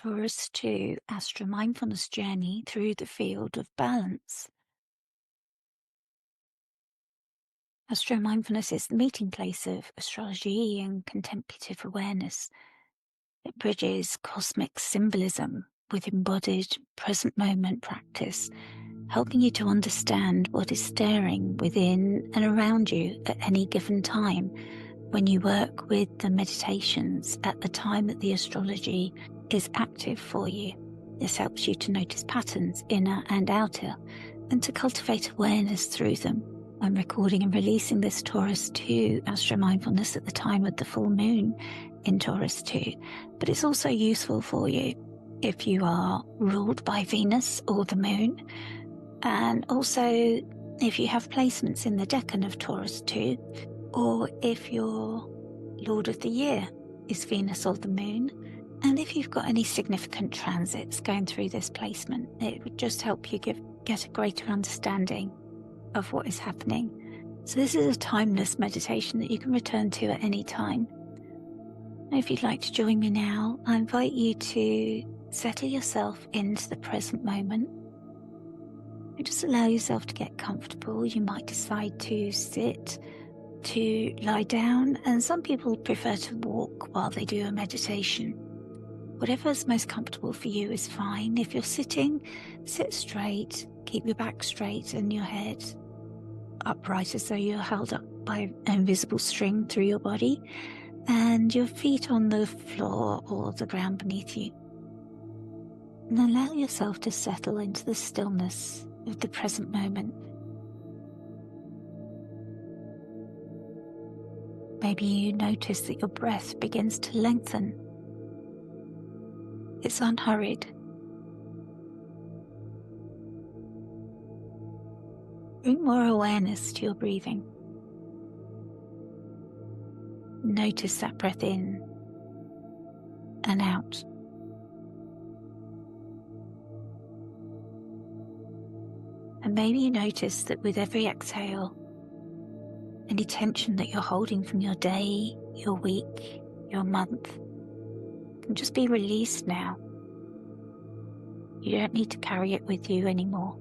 Taurus II Astro Mindfulness journey through the field of balance. Astro Mindfulness is the meeting place of astrology and contemplative awareness. It bridges cosmic symbolism with embodied present moment practice, helping you to understand what is stirring within and around you at any given time when you work with the meditations at the time that the astrology is active for you. This helps you to notice patterns, inner and outer, and to cultivate awareness through them. I'm recording and releasing this Taurus II Astro Mindfulness at the time of the full moon in Taurus II, but it's also useful for you if you are ruled by Venus or the moon, and also if you have placements in the Decan of Taurus II, or if your Lord of the Year is Venus or the moon, and if you've got any significant transits going through this placement. It would just help you get a greater understanding of what is happening. So this is a timeless meditation that you can return to at any time. And if you'd like to join me now, I invite you to settle yourself into the present moment. You just allow yourself to get comfortable. You might decide to sit, to lie down, and some people prefer to walk while they do a meditation. Whatever's most comfortable for you is fine. If you're sitting, sit straight, keep your back straight and your head upright as though you're held up by an invisible string through your body, and your feet on the floor or the ground beneath you. And allow yourself to settle into the stillness of the present moment. Maybe you notice that your breath begins to lengthen. It's unhurried. Bring more awareness to your breathing. Notice that breath in and out. And maybe you notice that with every exhale, any tension that you're holding from your day, your week, your month can just be released now. You don't need to carry it with you anymore.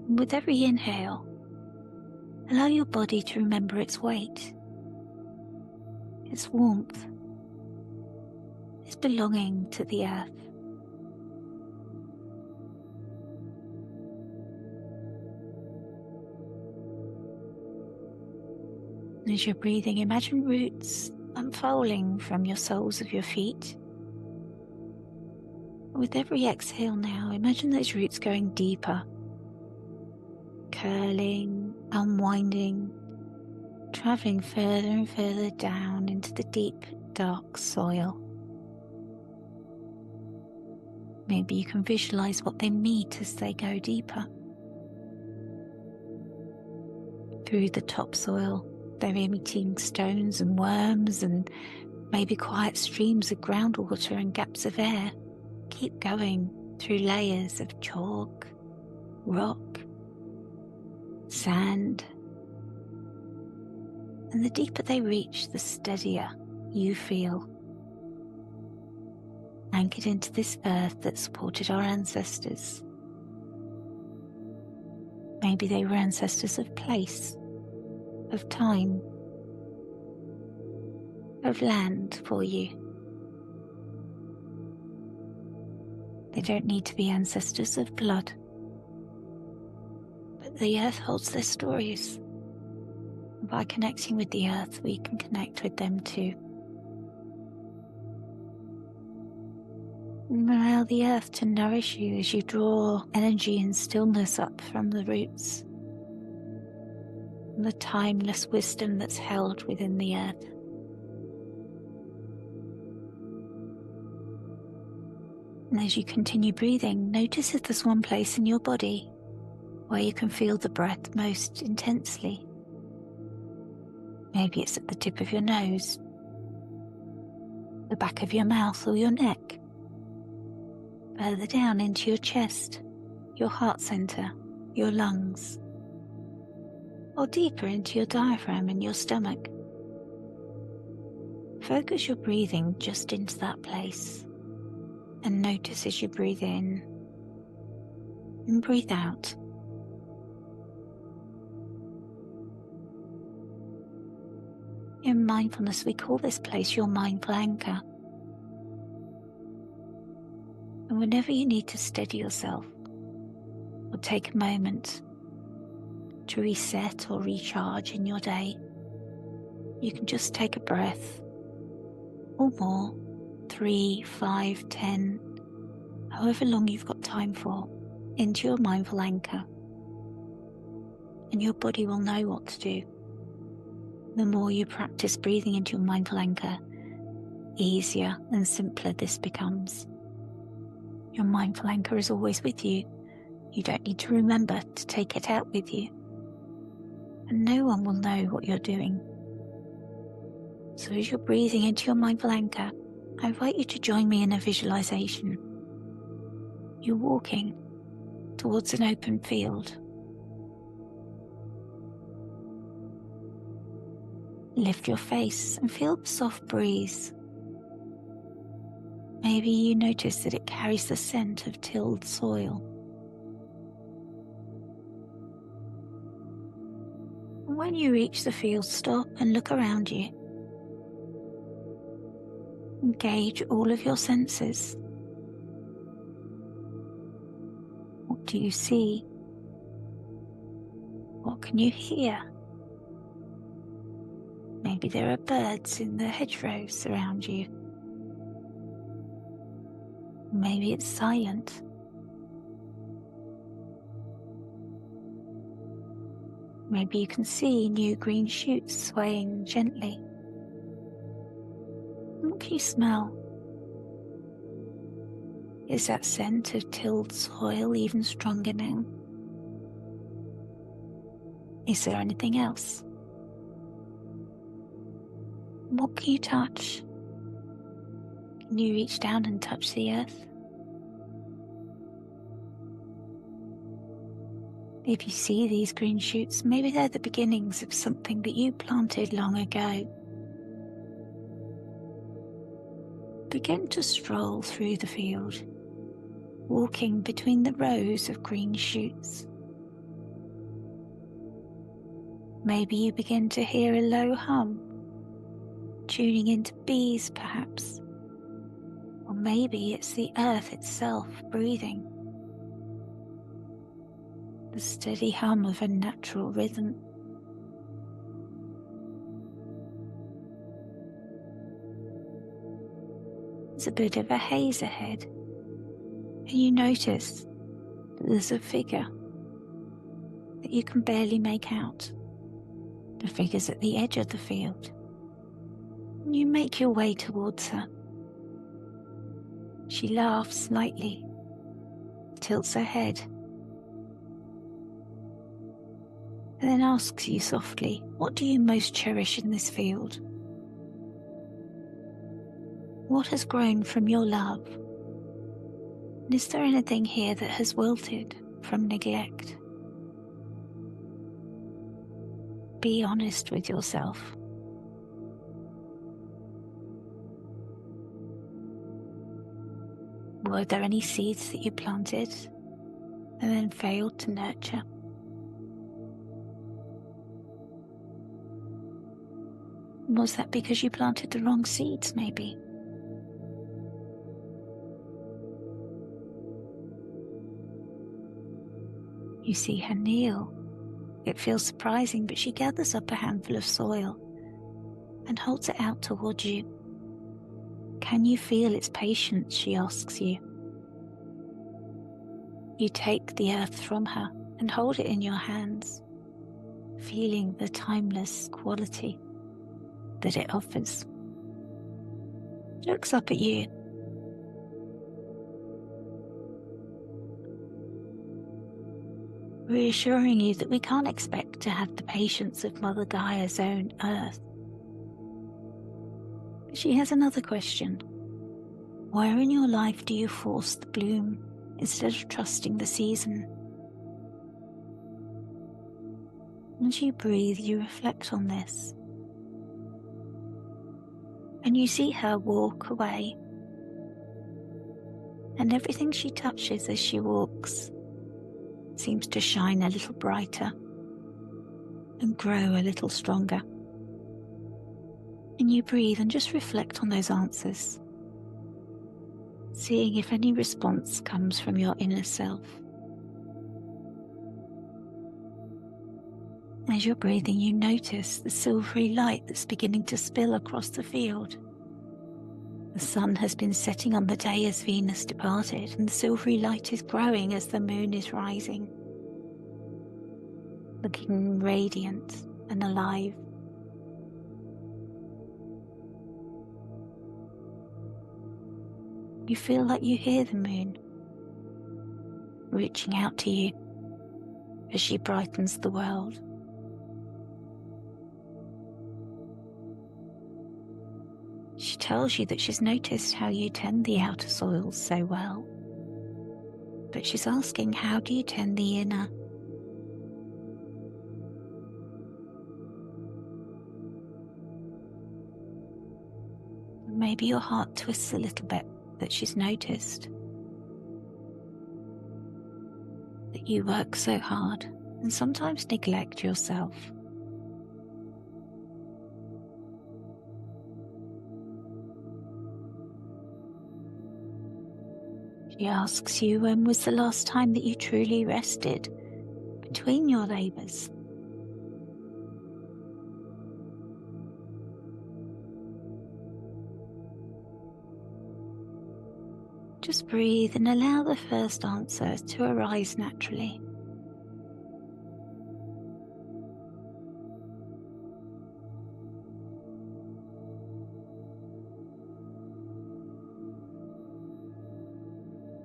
And with every inhale, allow your body to remember its weight, its warmth, its belonging to the earth. As you're breathing, imagine roots unfolding from your soles of your feet. With every exhale now, imagine those roots going deeper, curling, unwinding, traveling further and further down into the deep, dark soil. Maybe you can visualize what they meet as they go deeper. Through the topsoil, they're emitting stones and worms and maybe quiet streams of groundwater and gaps of air. Keep going through layers of chalk, rock, sand. And the deeper they reach, the steadier you feel. Anchored into this earth that supported our ancestors. Maybe they were ancestors of place, of time, of land for you. They don't need to be ancestors of blood, but the earth holds their stories. And by connecting with the earth, we can connect with them too. And allow the earth to nourish you as you draw energy and stillness up from the roots, and the timeless wisdom that's held within the earth. And as you continue breathing, notice if there's one place in your body where you can feel the breath most intensely. Maybe it's at the tip of your nose, the back of your mouth or your neck, further down into your chest, your heart center, your lungs, or deeper into your diaphragm and your stomach. Focus your breathing just into that place and notice as you breathe in and breathe out. In mindfulness, we call this place your mindful anchor. And whenever you need to steady yourself or take a moment to reset or recharge in your day, you can just take a breath or more, 3, 5, 10, however long you've got time for, into your mindful anchor. And your body will know what to do. The more you practice breathing into your mindful anchor, easier and simpler this becomes. Your mindful anchor is always with you. You don't need to remember to take it out with you. And no one will know what you're doing. So as you're breathing into your mindful anchor, I invite you to join me in a visualization. You're walking towards an open field. Lift your face and feel the soft breeze. Maybe you notice that it carries the scent of tilled soil. And when you reach the field, stop and look around you. Engage all of your senses. What do you see? What can you hear? Maybe there are birds in the hedgerows around you. Maybe it's silent. Maybe you can see new green shoots swaying gently. What can you smell? Is that scent of tilled soil even stronger now? Is there anything else? What can you touch? Can you reach down and touch the earth? If you see these green shoots, maybe they're the beginnings of something that you planted long ago. Begin to stroll through the field, walking between the rows of green shoots. Maybe you begin to hear a low hum, tuning into bees perhaps. Or maybe it's the earth itself breathing. The steady hum of a natural rhythm. There's a bit of a haze ahead, and you notice that there's a figure that you can barely make out. The figure's at the edge of the field. And you make your way towards her. She laughs slightly, tilts her head, and then asks you softly, what do you most cherish in this field? What has grown from your love? And is there anything here that has wilted from neglect? Be honest with yourself. Were there any seeds that you planted and then failed to nurture? Was that because you planted the wrong seeds, maybe? You see her kneel. It feels surprising, but she gathers up a handful of soil and holds it out towards you. Can you feel its patience, she asks you. You take the earth from her and hold it in your hands, feeling the timeless quality that it offers. She looks up at you. Reassuring you that we can't expect to have the patience of Mother Gaia's own earth. But she has another question. Where in your life do you force the bloom instead of trusting the season? As you breathe, you reflect on this. and you see her walk away. And everything she touches as she walks seems to shine a little brighter and grow a little stronger. And you breathe and just reflect on those answers, seeing if any response comes from your inner self. As you're breathing, you notice the silvery light that's beginning to spill across the field. The sun has been setting on the day as Venus departed, and the silvery light is growing as the moon is rising, looking radiant and alive. You feel like you hear the moon reaching out to you as she brightens the world. She tells you that she's noticed how you tend the outer soils so well, but she's asking, how do you tend the inner? Maybe your heart twists a little bit that she's noticed that you work so hard and sometimes neglect yourself. She asks you, when was the last time that you truly rested between your labours? Just breathe and allow the first answer to arise naturally.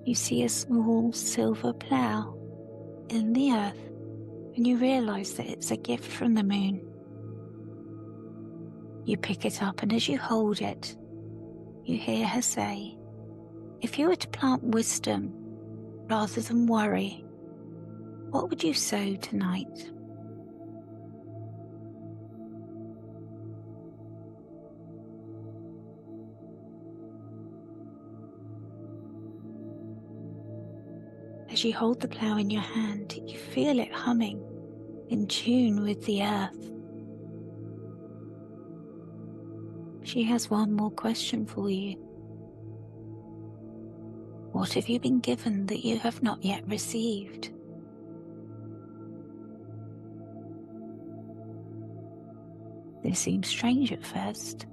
You see a small silver plough in the earth, and you realise that it's a gift from the moon. You pick it up, and as you hold it, you hear her say, if you were to plant wisdom rather than worry, what would you sow tonight? As you hold the plough in your hand, you feel it humming in tune with the earth. She has one more question for you. What have you been given that you have not yet received? This seems strange at first.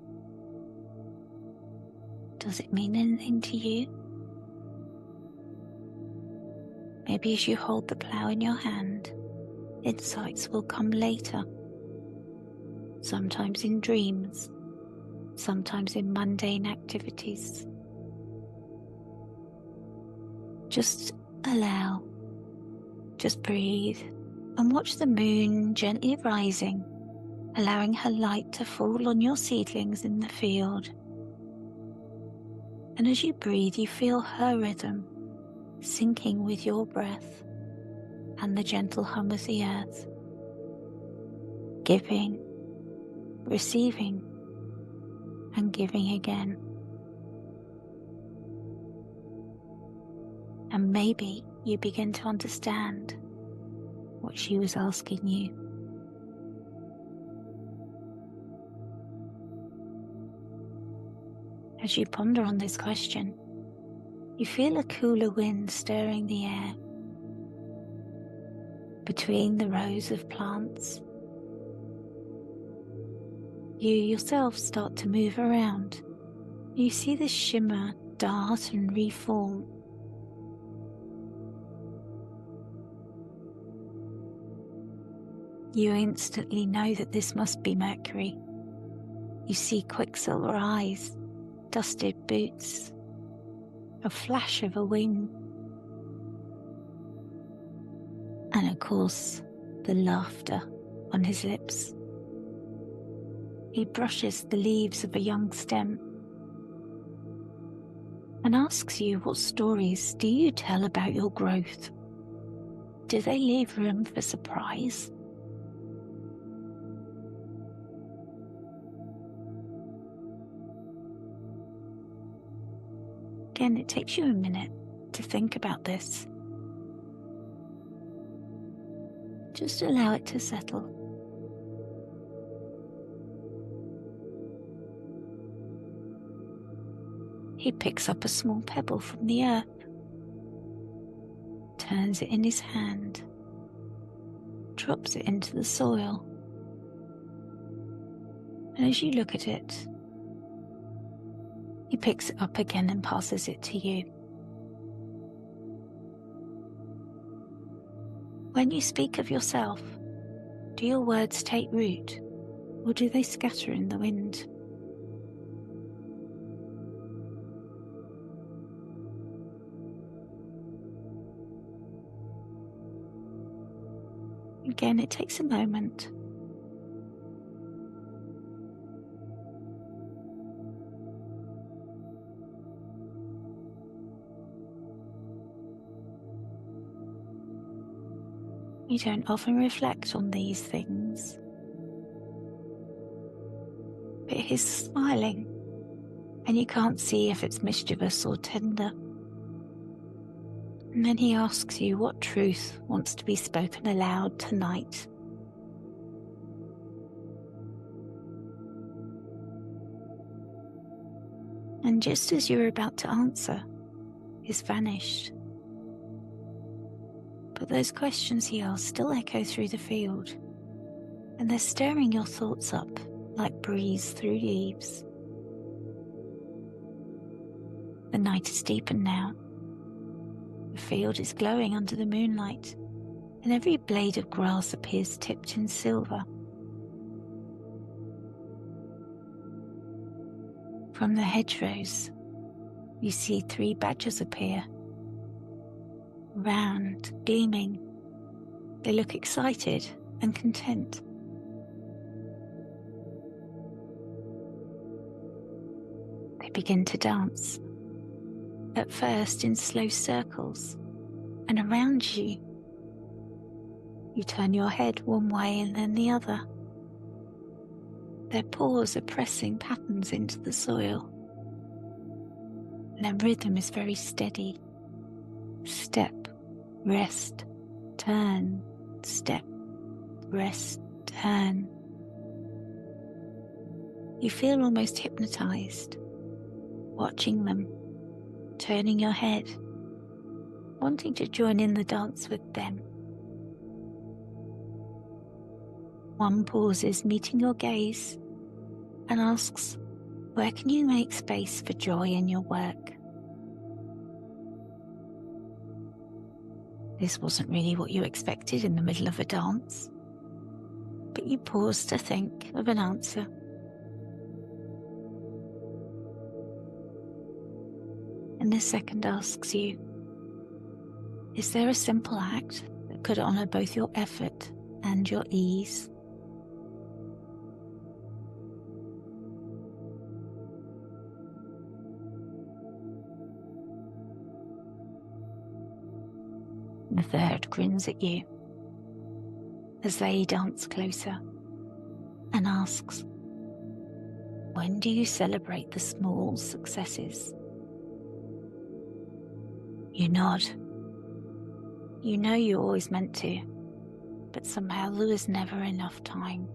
Does it mean anything to you? Maybe as you hold the plough in your hand, insights will come later. Sometimes in dreams, sometimes in mundane activities. Just allow, just breathe, and watch the moon gently rising, allowing her light to fall on your seedlings in the field. And as you breathe, you feel her rhythm syncing with your breath and the gentle hum of the earth, giving, receiving, and giving again. And maybe you begin to understand what she was asking you. As you ponder on this question, you feel a cooler wind stirring the air between the rows of plants. You yourself start to move around. You see the shimmer dart and reform. You instantly know that this must be Mercury. You see quicksilver eyes, dusted boots, a flash of a wing, and of course, the laughter on his lips. He brushes the leaves of a young stem and asks you, what stories do you tell about your growth? Do they leave room for surprise? Again, it takes you a minute to think about this. Just allow it to settle. He picks up a small pebble from the earth, turns it in his hand, drops it into the soil, and as you look at it, he picks it up again and passes it to you. When you speak of yourself, do your words take root, or do they scatter in the wind? Again, it takes a moment. You don't often reflect on these things, but he's smiling, and you can't see if it's mischievous or tender. And then he asks you what truth wants to be spoken aloud tonight. And just as you're about to answer, he's vanished. But those questions he asks still echo through the field, and they're stirring your thoughts up like breeze through leaves. The night is deepened now. The field is glowing under the moonlight, and every blade of grass appears tipped in silver. From the hedgerows, you see 3 badgers appear. Round, gleaming, they look excited and content. They begin to dance, at first in slow circles, and around you. You turn your head one way and then the other. Their paws are pressing patterns into the soil, and their rhythm is very steady. Step, rest, turn, step, rest, turn. You feel almost hypnotized, watching them, turning your head, wanting to join in the dance with them. One pauses, meeting your gaze, and asks, where can you make space for joy in your work? This wasn't really what you expected in the middle of a dance, but you pause to think of an answer. And the second asks you, is there a simple act that could honor both your effort and your ease? The third grins at you as they dance closer and asks, when do you celebrate the small successes? You nod. You know you always meant to, but somehow there was never enough time.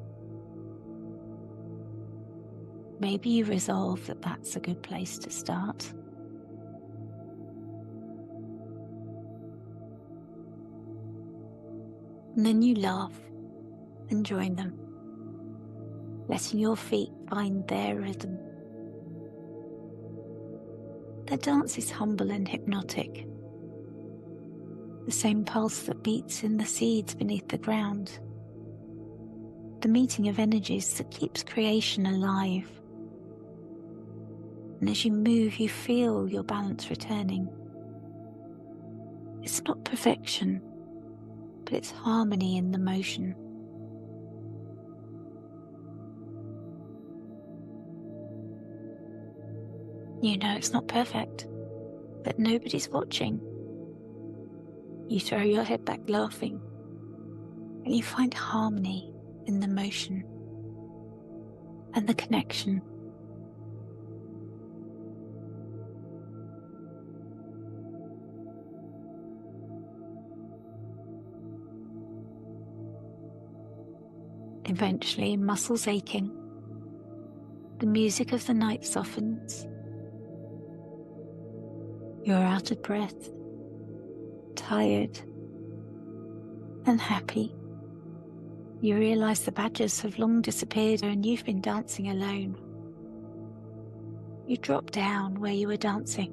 Maybe you resolve that that's a good place to start. And then you laugh and join them, letting your feet find their rhythm. Their dance is humble and hypnotic, the same pulse that beats in the seeds beneath the ground, the meeting of energies that keeps creation alive. And as you move, you feel your balance returning. It's not perfection, but it's harmony in the motion. You know it's not perfect, but nobody's watching. You throw your head back laughing, and you find harmony in the motion and the connection. Eventually, muscles aching. The music of the night softens. You're out of breath, tired, and happy. You realise the badgers have long disappeared and you've been dancing alone. You drop down where you were dancing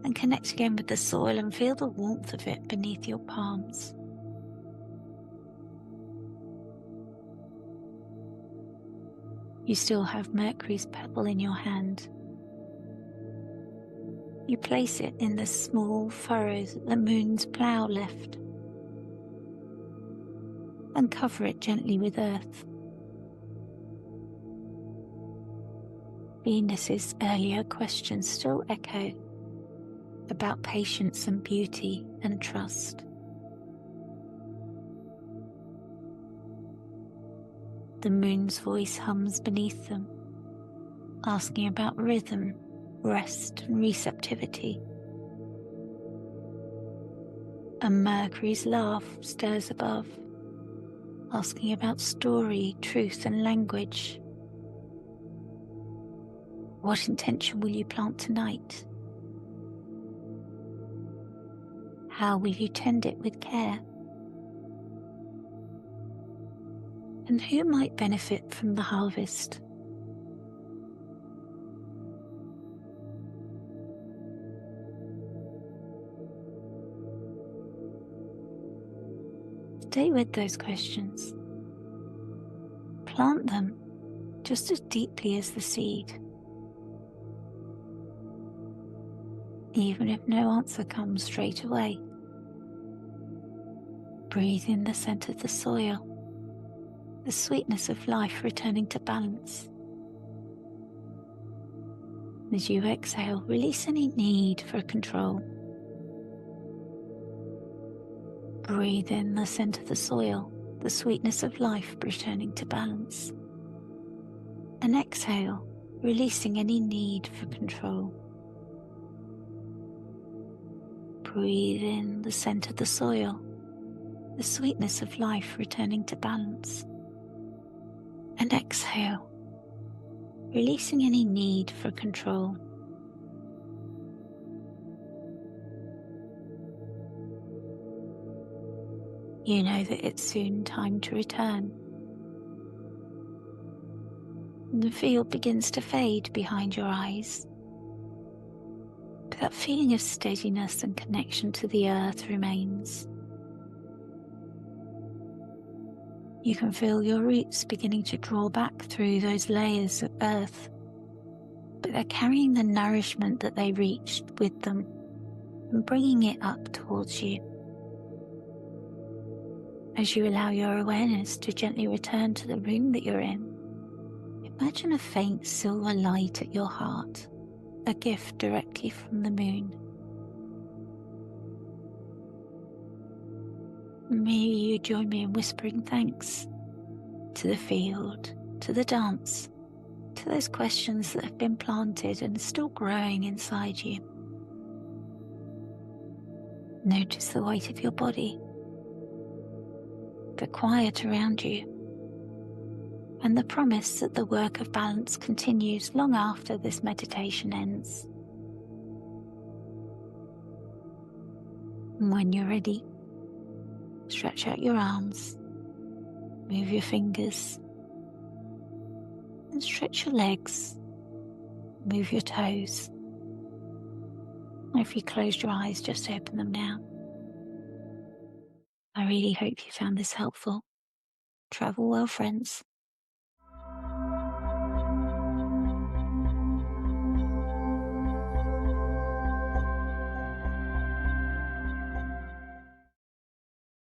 and connect again with the soil and feel the warmth of it beneath your palms. You still have Mercury's pebble in your hand. You place it in the small furrows that the moon's plough left and cover it gently with earth. Venus's earlier questions still echo about patience and beauty and trust. The moon's voice hums beneath them, asking about rhythm, rest, and receptivity. And Mercury's laugh stirs above, asking about story, truth, and language. What intention will you plant tonight? How will you tend it with care? And who might benefit from the harvest? Stay with those questions. Plant them just as deeply as the seed. Even if no answer comes straight away, breathe in the scent of the soil, the sweetness of life returning to balance. As you exhale, release any need for control. Breathe in the scent of the soil, the sweetness of life returning to balance. And exhale, releasing any need for control. Breathe in the scent of the soil, the sweetness of life returning to balance. And exhale, releasing any need for control. You know that it's soon time to return. And the field begins to fade behind your eyes. But that feeling of steadiness and connection to the earth remains. You can feel your roots beginning to draw back through those layers of earth, but they're carrying the nourishment that they reached with them and bringing it up towards you. As you allow your awareness to gently return to the room that you're in, imagine a faint silver light at your heart, a gift directly from the moon. May you join me in whispering thanks to the field, to the dance, to those questions that have been planted and still growing inside you. Notice the weight of your body, the quiet around you, and the promise that the work of balance continues long after this meditation ends. And when you're ready, stretch out your arms, move your fingers, and stretch your legs, move your toes. And if you closed your eyes, just open them now. I really hope you found this helpful. Travel well, friends.